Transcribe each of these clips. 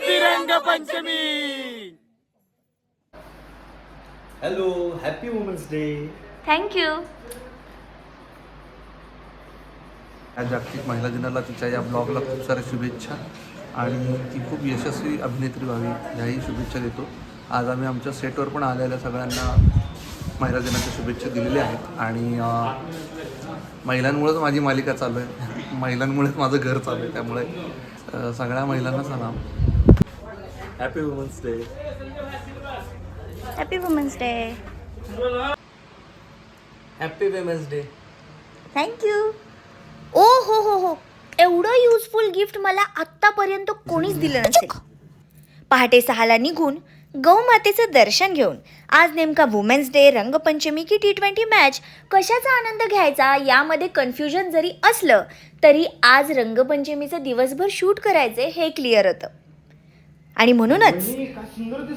Happy Rangpanchami. Hello, happy women's day. Thank you. या जागतिक महिला दिनाला तिच्या या ब्लॉगला खूप साऱ्या शुभेच्छा आणि ती खूप यशस्वी अभिनेत्री व्हावी ह्याही शुभेच्छा देतो. आज आम्ही आमच्या सेटवर पण आलेल्या सगळ्यांना महिला दिनाच्या शुभेच्छा दिलेल्या आहेत आणि महिलांमुळेच माझी मालिका चालू आहे, महिलांमुळेच माझं घर चालू आहे, त्यामुळे सगळ्या महिलांना सलाम. Happy women's day. Happy women's day. Happy women's day. Thank you. ओ हो हो हो, एवढं युजफुल गिफ्ट मला आत्तापर्यंत कोणीच दिलं नसेल. पहाटे 6ला निघून गौमातेचं दर्शन घेऊन आज नेमका वुमेन्स डे, रंगपंचमी की T20 मॅच कशाचा आनंद घ्यायचा यामध्ये कन्फ्युजन जरी असलं तरी आज रंगपंचमीचं दिवसभर शूट करायचे हे क्लिअर होतं. आणि म्हणूनच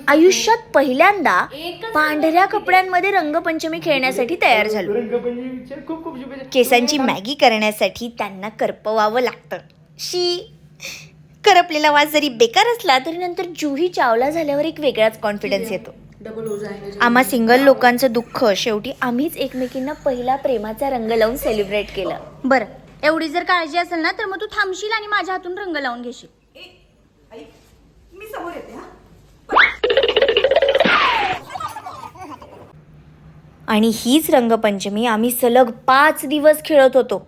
आयुष्यात पहिल्यांदा पांढऱ्या कपड्यांमध्ये रंगपंचमी खेळण्यासाठी तयार झालो. केसांची मॅगी करण्यासाठी त्यांना करपवावं लागतं. करपलेला वास जरी बेकार असला तरी नंतर जुही चावला झाल्यावर एक वेगळाच कॉन्फिडन्स येतो. आम्हा सिंगल लोकांचं दुःख शेवटी आम्हीच एकमेकींना पहिला प्रेमाचा रंग लावून सेलिब्रेट केलं. बरं, एवढी जर काळजी असेल ना तर मग तू थांबशील आणि माझ्या हातून रंग लावून घेशील. मी समोर येते. आणि हीच रंगपंचमी आम्ही सलग 5 दिवस खेळत होतो.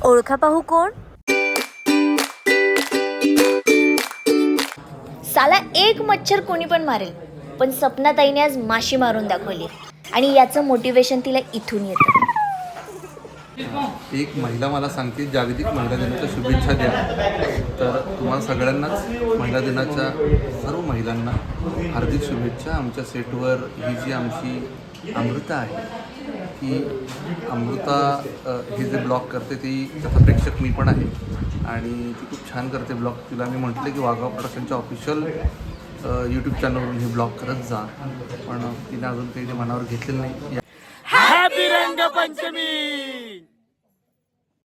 ओळखा पाहू कोण? साला एक मच्छर कोणी पण मारेल, पण सपनाताईने आज माशी मारून दाखवली आणि याचं मोटिवेशन तिला इथून येतं. एक महिला मला सांगते जागतिक महिला दिनाच्या शुभेच्छा द्या, तर तुम्हाला सगळ्यांनाच महिला दिनाच्या सर्व महिलांना हार्दिक शुभेच्छा. आमच्या सेटवर ही जी आमची अमृता आहे, ती अमृता हे जे ब्लॉग करते ती त्याचा प्रेक्षक मी पण आहे आणि ती खूप छान करते ब्लॉग. तिला मी म्हटलं की वाघा प्रोडक्शनच्या ऑफिशियल यूट्यूब चॅनलवरून हे ब्लॉग करत जा, पण तिने अजून काही मनावर घेतलेलं नाही. हॅपी रंगपंचमी.